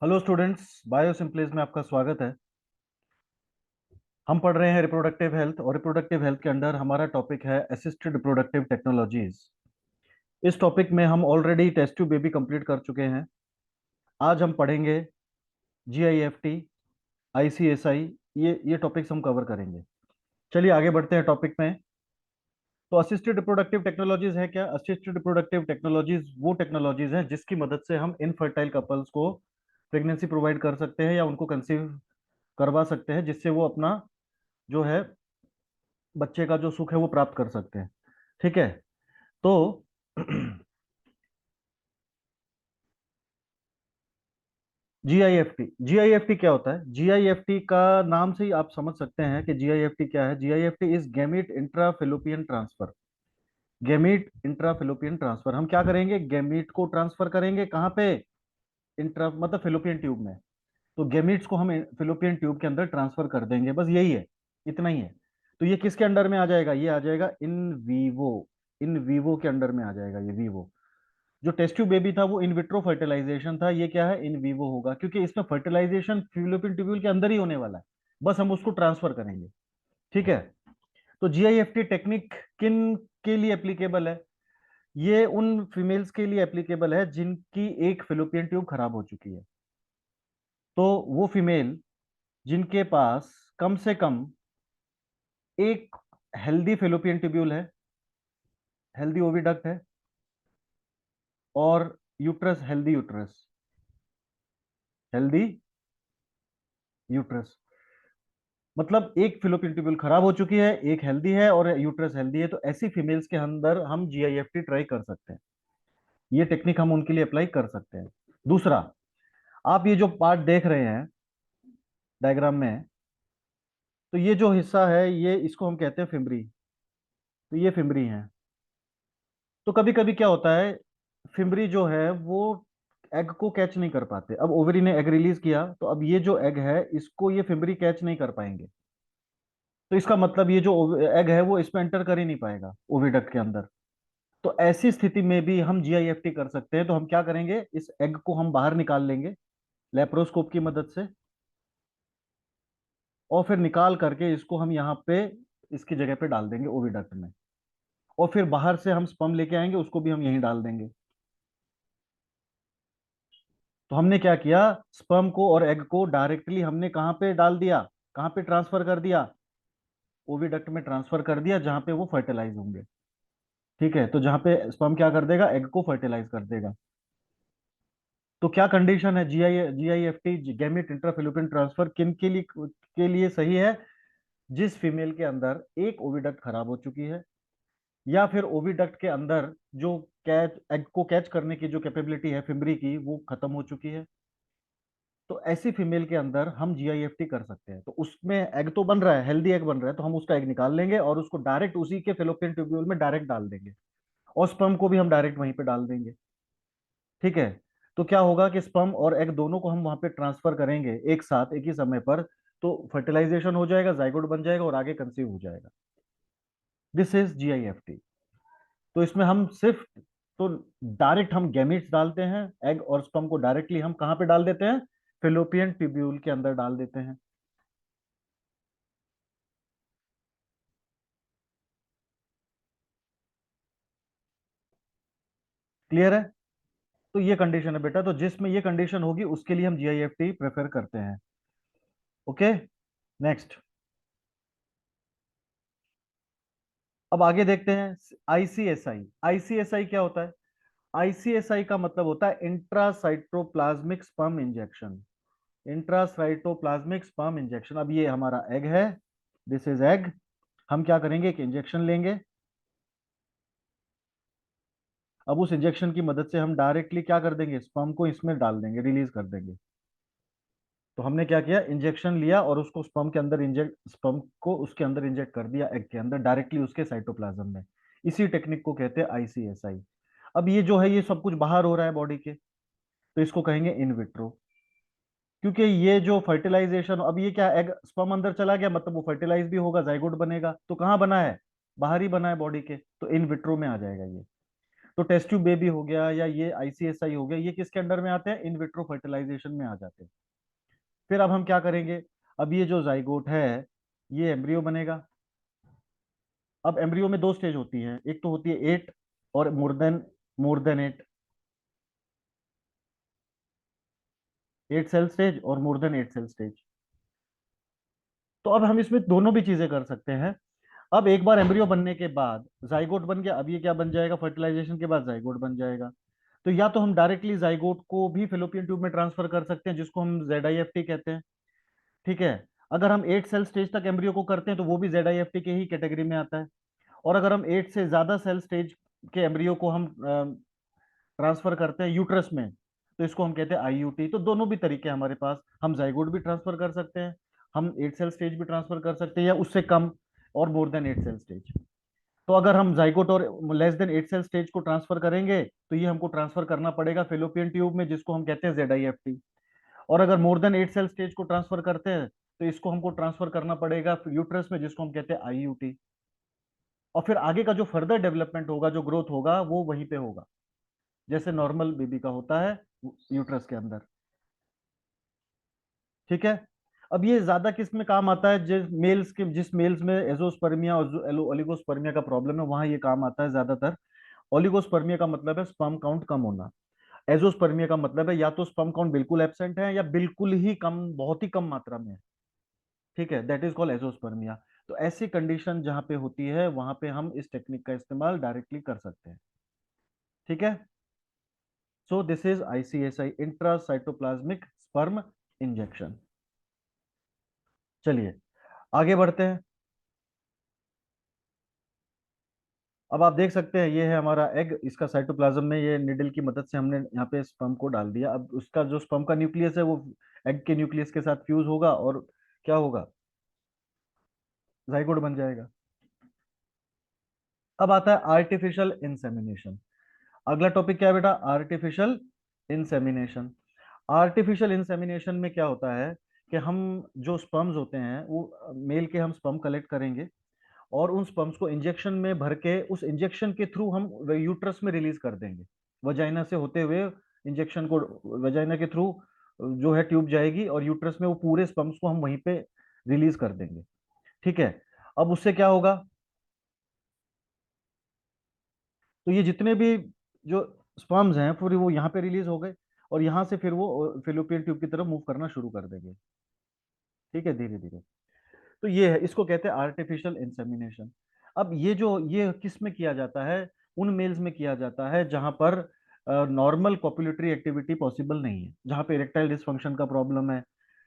Hello students, bio सिंपलीज में आपका स्वागत है। हम पढ़ रहे हैं रिप्रोडक्टिव हेल्थ और रिप्रोडक्टिव हेल्थ के अंडर हमारा टॉपिक है असिस्टेड रिप्रोडक्टिव टेक्नोलॉजीज। इस टॉपिक में हम already test tube baby complete कर चुके हैं। आज हम पढ़ेंगे GIFT, ICSI। ये टॉपिक्स हम कवर करेंगे। चलिए आगे बढ़ते हैं टॉपिक में। तो असिस्टेड रिप्रोडक्टिव टेक्नोलॉजीज है क्या? असिस्टेड रिप्रोडक्टिव टेक्नोलॉजीज वो टेक्नोलॉजीज हैं जिसकी मदद से हम इनफर्टाइल कपल्स को प्रेगनेंसी प्रोवाइड कर सकते हैं या उनको कंसीव करवा सकते हैं, जिससे वो अपना जो है बच्चे का जो सुख है वो प्राप्त कर सकते हैं। ठीक है। तो जीआईएफटी क्या होता है? जीआईएफटी का नाम से ही आप समझ सकते हैं कि जीआईएफटी क्या है। GIFT is gamete intrafallopian transfer. Gamete intrafallopian transfer, हम क्या करेंगे? गैमीट को ट्रांसफर करेंगे कहाँ पे? इंट्रा मतलब फिलोपियन ट्यूब में। तो गैमीट्स को हम फिलोपियन ट्यूब के अंदर ट्रांसफर कर देंगे, बस यही है, इतना ही है। तो ये किसके अंडर में आ जाएगा? ये आ जाएगा इन वीवो। इन वीवो के अंडर में आ जाएगा ये वीवो। जो टेस्ट ट्यूब बेबी था वो इन विट्रो फर्टिलाइजेशन था, ये क्या है? इन वीवो होगा, क्योंकि इसमें फर्टिलाइजेशन फिलोपियन ट्यूब्यूल के अंदर ही होने वाला है। बस हम उसको ट्रांसफर करेंगे। ठीक है। तो जीआईएफटी टेक्निक किन के लिए एप्लीकेबल है? ये उन फीमेल्स के लिए एप्लीकेबल है जिनकी एक फिलोपियन ट्यूब खराब हो चुकी है। तो वो फीमेल जिनके पास कम से कम एक हेल्दी फिलोपियन ट्यूब्यूल है, हेल्दी ओविडक्ट है, और uterus, healthy uterus, healthy uterus. मतलब एक फिलोपियन ट्यूब्यूल खराब हो चुकी है, एक हेल्दी है और यूट्रस हेल्दी है, तो ऐसी फीमेल्स के अंदर हम जीआईएफटी ट्राई कर सकते हैं। ये टेक्निक हम उनके लिए अप्लाई कर सकते हैं। दूसरा, आप ये जो पार्ट देख रहे हैं डायग्राम में, तो ये जो हिस्सा है ये इसको हम कहते हैं फिमरी। तो ये फिमरी है। तो कभी कभी क्या होता है, फिमरी जो है वो एग को कैच नहीं कर पाते। अब ओवरी ने एग रिलीज किया, तो अब ये जो एग है इसको ये फिमरी कैच नहीं कर पाएंगे। तो इसका मतलब ये जो एग है वो इसमें एंटर कर ही नहीं पाएगा ओविडक्ट के अंदर। तो ऐसी स्थिति में भी हम जीआईएफटी कर सकते हैं। तो हम क्या करेंगे, इस एग को हम बाहर निकाल लेंगे लेप्रोस्कोप की मदद से, और फिर निकाल करके इसको हम यहाँ पे इसकी जगह पे डाल देंगे ओविडक्ट में। और फिर बाहर से हम स्पर्म लेके आएंगे, उसको भी हम यहीं डाल देंगे। तो हमने क्या किया, स्पर्म को और एग को डायरेक्टली हमने कहाँ पे डाल दिया, कहाँ पे ट्रांसफर कर दिया? ओविडक्ट में ट्रांसफर कर दिया, जहां पे वो फर्टिलाइज होंगे। ठीक है। तो जहां पे स्पर्म क्या कर देगा, एग को फर्टिलाइज कर देगा। तो क्या कंडीशन है? जीआईएफटी गैमेट इंट्राफिलोपियन ट्रांसफर किन के लिए सही है? जिस फीमेल के अंदर एक ओविडक्ट खराब हो चुकी है, या फिर ओविडक्ट के अंदर जो कैच एग को कैच करने की जो कैपेबिलिटी है फिमरी की वो खत्म हो चुकी है। तो ऐसी फीमेल के अंदर हम जीआईएफटी कर सकते हैं। तो उसमें एग तो बन रहा है, हेल्दी एग बन रहा है, तो हम उसका एग निकाल लेंगे और उसको डायरेक्ट उसी के फेलोपियन ट्यूब्यूल में डायरेक्ट डाल देंगे, और स्पर्म को भी हम डायरेक्ट वहीं पे डाल देंगे। ठीक है। तो क्या होगा कि स्पर्म और एग दोनों को हम वहां पे ट्रांसफर करेंगे एक साथ एक ही समय पर। तो फर्टिलाइजेशन हो जाएगा, जाइगोट बन जाएगा और आगे कंसीव हो जाएगा। This is GIFT. तो इसमें हम सिर्फ तो डायरेक्ट हम गैमीट्स डालते हैं, एग और स्पर्म को डायरेक्टली हम कहां पे डाल देते हैं? फेलोपियन ट्यूब्यूल के अंदर डाल देते हैं। क्लियर है? तो ये कंडीशन है बेटा, तो जिसमें ये कंडीशन होगी उसके लिए हम जीआईएफटी प्रेफर करते हैं। ओके। नेक्स्ट, अब आगे देखते हैं आईसीएसआई। आईसीएसआई क्या होता है? आईसीएसआई का मतलब होता है intracytoplasmic sperm injection. Intracytoplasmic sperm injection. अब ये हमारा एग है, दिस इज एग। हम क्या करेंगे, एक इंजेक्शन लेंगे। अब उस इंजेक्शन की मदद से हम डायरेक्टली क्या कर देंगे, स्पर्म को इसमें डाल देंगे, रिलीज कर देंगे। तो हमने क्या किया, इंजेक्शन लिया और उसको स्पर्म के अंदर इंजेक्ट, स्पर्म को उसके अंदर इंजेक्ट कर दिया, एग के अंदर डायरेक्टली उसके साइटोप्लाज्म में। इसी टेक्निक को कहते हैं आईसीएसआई। अब ये जो है ये सब कुछ बाहर हो रहा है बॉडी के, तो इसको कहेंगे इन विट्रो। क्योंकि ये जो फर्टिलाइजेशन, अब ये क्या, एग स्पर्म अंदर चला गया मतलब वो फर्टिलाइज भी होगा, जाइगोट बनेगा, तो कहाँ बना है? बाहर ही बना है बॉडी के, तो इन विट्रो में आ जाएगा ये। तो टेस्ट ट्यूब बेबी हो गया या ये आईसीएसआई हो गया, ये किसके अंडर में आते हैं? इन विट्रो फर्टिलाइजेशन में आ जाते हैं। फिर अब हम क्या करेंगे? अब ये जो जाइगोट है ये एम्ब्रियो बनेगा। अब एम्ब्रियो में दो स्टेज होती है, एक तो होती है 8 और मोर देन 8, 8 सेल स्टेज और मोर देन 8 सेल स्टेज। तो अब हम इसमें दोनों भी चीजें कर सकते हैं। अब एक बार एम्ब्रियो बनने के बाद जाइगोट बन गया, अब ये क्या बन जाएगा? फर्टिलाइजेशन के बाद जाइगोट बन जाएगा। तो या तो हम डायरेक्टली जाइगोट को भी फेलोपियन ट्यूब में ट्रांसफर कर सकते हैं, जिसको हम ZIFT कहते हैं। ठीक है। अगर हम 8 सेल स्टेज तक एम्ब्रियो को करते हैं तो वो भी ZIFT के ही कैटेगरी में आता है। और अगर हम 8 से ज्यादा सेल स्टेज के एम्ब्रियो को हम ट्रांसफर करते हैं यूट्रस में, तो इसको हम कहते हैं IUT। तो दोनों भी तरीके हैं हमारे पास, हम जाइगोट भी ट्रांसफर कर सकते हैं, हम 8 सेल स्टेज भी ट्रांसफर कर सकते हैं, या उससे कम और मोर देन 8 सेल स्टेज। तो अगर हम जाइगोट और लेस देन 8 सेल स्टेज को ट्रांसफर करेंगे तो ये हमको ट्रांसफर करना पड़ेगा फेलोपियन ट्यूब में, जिसको हम कहते हैं ZIFT। और अगर मोर देन 8 सेल स्टेज को ट्रांसफर करते हैं तो इसको हमको ट्रांसफर करना पड़ेगा यूट्रस में, जिसको हम कहते हैं IUT। और फिर आगे का जो फर्दर डेवलपमेंट होगा, जो ग्रोथ होगा, वो वहीं पे होगा, जैसे नॉर्मल बेबी का होता है यूट्रस के अंदर। ठीक है। अब ये ज्यादा किस में काम आता है? जिस मेल्स में एजोस्पर्मिया और ओलिगोस्पर्मिया का प्रॉब्लम है, वहां ये काम आता है ज्यादातर। ओलिगोस्पर्मिया का मतलब है स्पर्म काउंट कम होना। एजोस्पर्मिया का मतलब है या तो स्पर्म काउंट बिल्कुल एब्सेंट है या बिल्कुल ही कम, बहुत ही कम मात्रा में है। ठीक है, दैट इज कॉल्ड एजोस्पर्मिया। तो ऐसी कंडीशन जहां पे होती है वहां पे हम इस टेक्निक का इस्तेमाल डायरेक्टली कर सकते हैं। ठीक है। So this is ICSI, intracytoplasmic sperm injection. चलिए आगे बढ़ते हैं। अब आप देख सकते हैं ये है हमारा एग, इसका साइटोप्लाज्म में ये निडल की मदद से हमने यहाँ पे स्पर्म को डाल दिया। अब उसका जो स्पर्म का न्यूक्लियस है वो एग के न्यूक्लियस के साथ फ्यूज होगा और क्या होगा? जाइगोट बन जाएगा। अब आता है आर्टिफिशियल इंसेमिनेशन। अगला टॉपिक क्या है बेटा? Artificial insemination. आर्टिफिशियल इंसेमिनेशन में क्या होता है कि हम जो स्पर्म्स होते हैं वो मेल के हम स्पर्म कलेक्ट करेंगे और उन स्पर्म्स को इंजेक्शन में भर के उस इंजेक्शन के थ्रू हम यूट्रस में रिलीज कर देंगे। वजाइना से होते हुए इंजेक्शन को वजाइना के थ्रू जो है ट्यूब जाएगी और यूट्रस में वो पूरे स्पर्म्स को हम वहीं पे रिलीज कर देंगे। ठीक है। अब उससे क्या होगा? तो ये जितने भी जो स्पर्म्स हैं पूरे वो यहाँ पे रिलीज हो गए और यहाँ से फिर वो फिलोपियन ट्यूब की तरफ मूव करना शुरू कर देंगे। ठीक है, धीरे धीरे। तो ये है, इसको कहते हैं आर्टिफिशियल इंसेमिनेशन। अब ये किस में किया जाता है? उन मेल्स में किया जाता है जहां पर नॉर्मल कॉपुलेटरी एक्टिविटी पॉसिबल नहीं है, जहां पे इरेक्टाइल डिसफंक्शन का प्रॉब्लम है।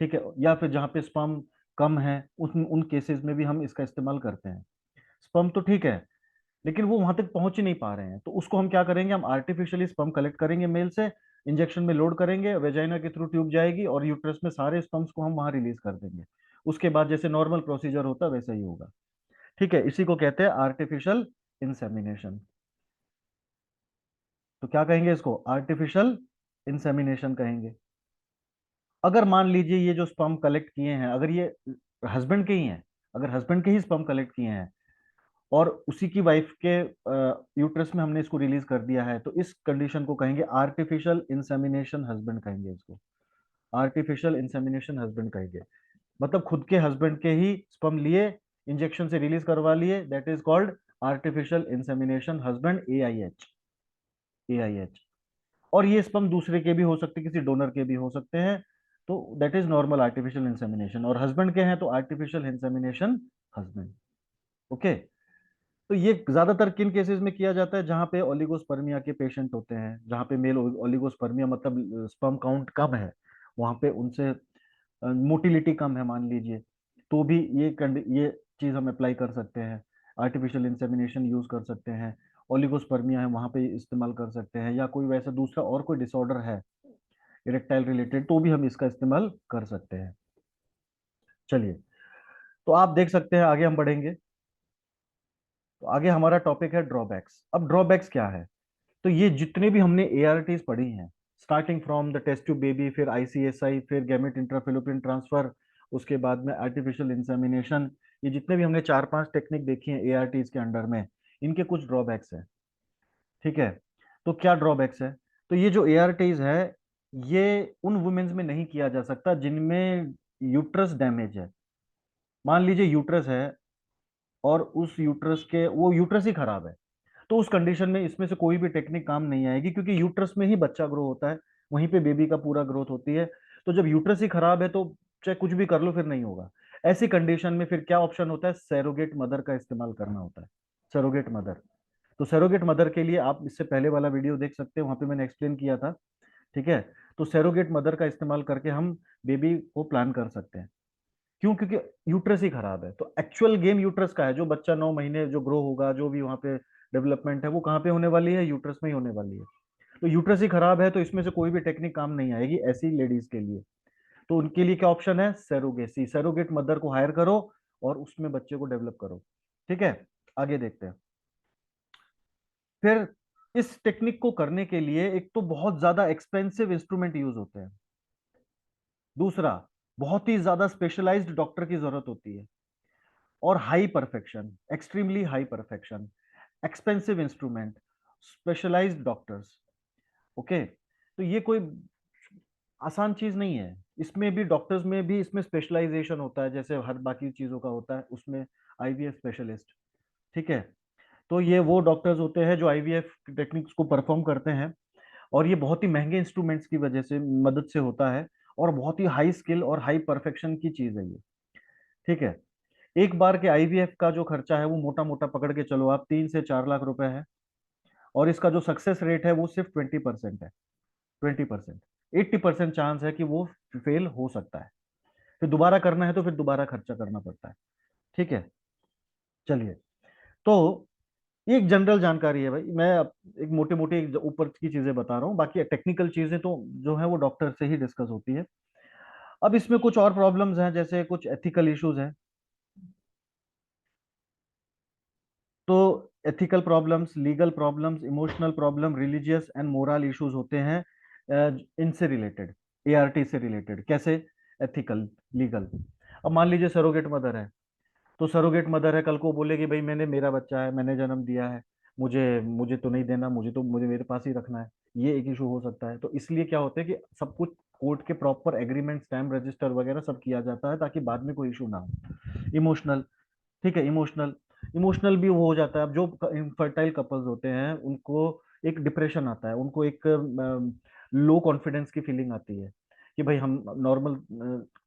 ठीक है, या फिर जहां पे स्पर्म कम है, उन उन केसेस में भी हम इसका इस्तेमाल करते हैं। स्पर्म तो ठीक है लेकिन वो वहां तक पहुंच ही नहीं पा रहे हैं, तो उसको हम क्या करेंगे? हम आर्टिफिशियली स्पर्म कलेक्ट करेंगे मेल से, इंजेक्शन में लोड करेंगे, वेजाइना के थ्रू ट्यूब जाएगी और यूट्रस में सारे स्पर्म्स को हम वहां रिलीज कर देंगे। उसके बाद जैसे नॉर्मल प्रोसीजर होता है वैसा ही होगा। ठीक है, इसी को कहते हैं आर्टिफिशियल इंसेमिनेशन। तो क्या कहेंगे इसको? आर्टिफिशियल इंसेमिनेशन कहेंगे। अगर मान लीजिए ये जो स्पर्म कलेक्ट किए हैं, अगर ये हस्बैंड के ही हैं, अगर हस्बैंड के ही स्पर्म कलेक्ट किए हैं और उसी की वाइफ के यूट्रस में हमने इसको रिलीज कर दिया है, तो इस कंडीशन को कहेंगे आर्टिफिशियल इंसेमिनेशन हस्बैंड कहेंगे इसको। आर्टिफिशियल इंसेमिनेशन हस्बैंड कहेंगे। मतलब खुद के हस्बैंड के ही स्पर्म लिए, इंजेक्शन से रिलीज करवा लिए, that is called artificial insemination husband, AIH। और ये स्पर्म दूसरे के भी हो सकते हैं, किसी डोनर के भी हो सकते हैं। तो that is normal artificial insemination. और हस्बैंड के हैं तो आर्टिफिशियल इंसेमिनेशन हस्बैंड। ओके। तो ये ज्यादातर किन केसेस में किया जाता है? जहां पे ओलिगोस्पर्मिया के पेशेंट होते हैं, जहां पे मेल ओलिगोस्पर्मिया मतलब स्पर्म काउंट कम है, वहां पे उनसे मोटिलिटी कम है मान लीजिए, तो भी ये चीज हम अप्लाई कर सकते हैं। आर्टिफिशियल इंसेमिनेशन यूज कर सकते हैं। ओलिगोस्पर्मिया है वहां पे इस्तेमाल कर सकते हैं, या कोई वैसा दूसरा और कोई डिसऑर्डर है इरेक्टाइल रिलेटेड, तो भी हम इसका इस्तेमाल कर सकते हैं। चलिए, तो आप देख सकते हैं आगे हम बढ़ेंगे। तो आगे हमारा टॉपिक है ड्रॉबैक्स। अब ड्रॉबैक्स क्या है? तो ये जितने भी हमने ARTs पढ़ी हैं, starting from the test tube baby, फिर ICSI, फिर गैमेट इंट्राफिलोपियन ट्रांसफर, उसके बाद में आर्टिफिशियल इंसेमिनेशन, ये जितने भी हमने 4-5 टेक्निक देखी हैं ARTs के अंडर में, इनके कुछ ड्रॉबैक्स हैं। ठीक है। तो क्या ड्रॉबैक्स है? तो ये जो एआरटीज है, ये उन वुमेन्स में नहीं किया जा सकता जिनमें यूट्रस डैमेज है। मान लीजिए यूट्रस है, और उस यूट्रस के वो यूट्रस ही खराब है, तो उस कंडीशन में इसमें से कोई भी टेक्निक काम नहीं आएगी, क्योंकि यूट्रस में ही बच्चा ग्रो होता है, वहीं पे बेबी का पूरा ग्रोथ होती है। तो जब यूट्रस ही खराब है तो चाहे कुछ भी कर लो फिर नहीं होगा। ऐसी कंडीशन में फिर क्या ऑप्शन होता है? सैरोगेट मदर का इस्तेमाल करना होता है। Surrogate mother. तो सैरोगेट मदर के लिए आप इससे पहले वाला वीडियो देख सकते हैं, वहां पे मैंने एक्सप्लेन किया था। ठीक है। तो सैरोगेट मदर का इस्तेमाल करके हम बेबी को प्लान कर सकते हैं। क्यों? क्योंकि यूट्रस ही खराब है। तो एक्चुअल गेम यूट्रस का है। जो बच्चा 9 महीने जो ग्रो होगा, जो भी वहां पे डेवलपमेंट है, वो कहाँ पे होने वाली है? यूट्रस में ही होने वाली है। तो यूट्रस ही खराब है, तो इसमें से कोई भी टेक्निक काम नहीं आएगी ऐसी लेडीज के लिए। तो उनके लिए क्या ऑप्शन है? सैरोगेसी। सैरोगेट मदर को हायर करो और उसमें बच्चे को डेवलप करो। ठीक है। आगे देखते हैं। फिर इस टेक्निक को करने के लिए एक तो बहुत ज्यादा एक्सपेंसिव इंस्ट्रूमेंट यूज होते हैं। दूसरा, बहुत ही ज्यादा स्पेशलाइज्ड डॉक्टर की जरूरत होती है। और high perfection, extremely high perfection, expensive instrument, specialized doctors. Okay. तो ये कोई आसान चीज नहीं है। इसमें भी डॉक्टर्स में भी इसमें स्पेशलाइजेशन होता है, जैसे हर बाकी चीजों का होता है उसमें। IVF specialist. ठीक है। तो ये वो डॉक्टर्स होते हैं जो आईवीएफ टेक्निक्स को परफॉर्म करते हैं। और ये बहुत ही महंगे इंस्ट्रूमेंट्स की वजह से, मदद से होता है। और बहुत ही हाई स्किल और हाई परफेक्शन की चीज है ये। ठीक है। एक बार के आईवीएफ का जो खर्चा है वो मोटा मोटा पकड़ के चलो आप 3 से 4 लाख रुपए है। और इसका जो सक्सेस रेट है वो सिर्फ 20% है। 20%। 80% चांस है कि वो फेल हो सकता है। फिर दोबारा करना है तो फिर दोबारा खर्चा करना पड़ता है। ठीक है। चलिए। तो ये एक जनरल जानकारी है भाई, मैं एक मोटी मोटी ऊपर की चीजें बता रहा हूँ, बाकी टेक्निकल चीजें तो जो है वो डॉक्टर से ही डिस्कस होती है। अब इसमें कुछ और प्रॉब्लम्स हैं, जैसे कुछ एथिकल इश्यूज हैं। तो ethical problems, legal problems, emotional problem, religious and moral issues होते हैं इनसे रिलेटेड, एआरटी से रिलेटेड। कैसे? Ethical, legal. अब मान लीजिए सरोगेट मदर है। तो सरोगेट मदर है, कल को बोलेगी भाई मैंने, मेरा बच्चा है, मैंने जन्म दिया है, मुझे मुझे तो नहीं देना, मुझे मेरे पास ही रखना है। ये एक इशू हो सकता है। तो इसलिए क्या होता है कि सब कुछ कोर्ट के प्रॉपर एग्रीमेंट, स्टैम्प, रजिस्टर वगैरह सब किया जाता है, ताकि बाद में कोई इशू ना हो। इमोशनल। ठीक है। इमोशनल। इमोशनल भी वो हो जाता है। अब जो इनफर्टाइल कपल्स होते हैं उनको एक डिप्रेशन आता है, उनको एक लो कॉन्फिडेंस की फीलिंग आती है कि भाई हम नॉर्मल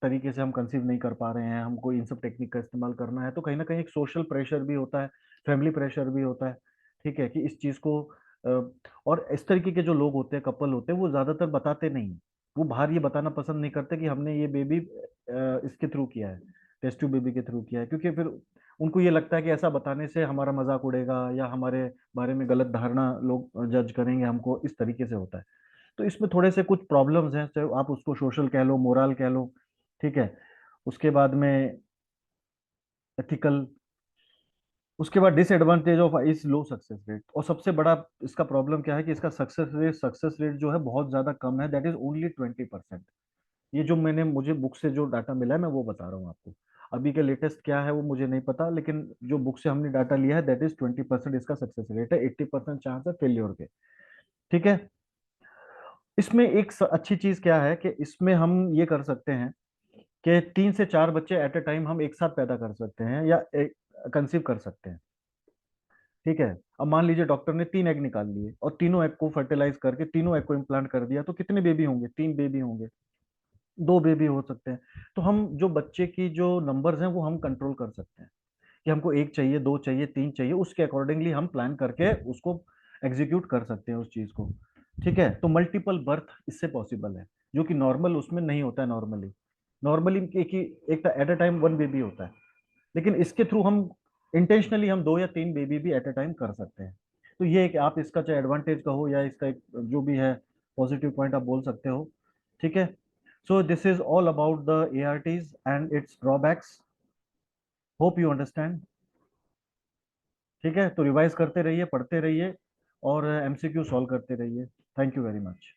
तरीके से हम कंसीव नहीं कर पा रहे हैं, हमको इन सब टेक्निक का इस्तेमाल करना है। तो कहीं ना कहीं एक सोशल प्रेशर भी होता है, फैमिली प्रेशर भी होता है। ठीक है। कि इस चीज को और इस तरीके के जो लोग होते हैं, कपल होते हैं, वो ज्यादातर बताते नहीं। वो बाहर ये बताना पसंद नहीं करते कि हमने ये बेबी इसके थ्रू किया है, टेस्ट ट्यूब बेबी के थ्रू किया है, क्योंकि फिर उनको ये लगता है कि ऐसा बताने से हमारा मजाक उड़ेगा, या हमारे बारे में गलत धारणा लोग जज करेंगे हमको, इस तरीके से होता है। तो इसमें थोड़े से कुछ प्रॉब्लम्स हैं, चाहे आप उसको सोशल कह लो, मोरल कह लो। ठीक है। उसके बाद में एथिकल। उसके बाद डिसएडवांटेज ऑफ इस लो सक्सेस रेट। और सबसे बड़ा इसका प्रॉब्लम क्या है कि इसका सक्सेस रेट जो है बहुत ज्यादा कम है, दैट इज ओनली 20%। ये जो मैंने, मुझे बुक से जो डाटा मिला है मैं वो बता रहा हूँ आपको। अभी के लेटेस्ट क्या है वो मुझे नहीं पता, लेकिन जो बुक से हमने डाटा लिया है दैट इज 20% इसका सक्सेस रेट है, 80% चांस है फेल्योर के। ठीक है। इसमें एक अच्छी चीज क्या है कि इसमें हम ये कर सकते हैं कि 3 से 4 बच्चे एट ए टाइम हम एक साथ पैदा कर सकते हैं, या कंसीव कर सकते हैं। ठीक है। अब मान लीजिए डॉक्टर ने 3 एग निकाल लिए और तीनों एग को फर्टिलाइज करके तीनों एग को इम्प्लांट कर दिया, तो कितने बेबी होंगे? 3 बेबी होंगे। 2 बेबी हो सकते हैं। तो हम जो बच्चे की जो नंबर्स हैं वो हम कंट्रोल कर सकते हैं, कि हमको 1 चाहिए, 2 चाहिए, 3 चाहिए, उसके अकॉर्डिंगली हम प्लान करके उसको एग्जीक्यूट कर सकते हैं उस चीज को। ठीक है। तो मल्टीपल बर्थ इससे पॉसिबल है, जो कि नॉर्मल उसमें नहीं होता है। नॉर्मली नॉर्मली एक ही, एक एट अ टाइम 1 बेबी होता है। लेकिन इसके थ्रू हम इंटेंशनली हम 2 या 3 बेबी भी एट अ टाइम कर सकते हैं। तो ये एक आप इसका चाहे एडवांटेज कहो या इसका एक जो भी है पॉजिटिव पॉइंट आप बोल सकते हो। ठीक है। So this is all about the ARTs and its drawbacks. Hope you understand. ठीक है। तो रिवाइज करते रहिए, पढ़ते रहिए, और एमसीक्यू सॉल्व करते रहिए। Thank you very much.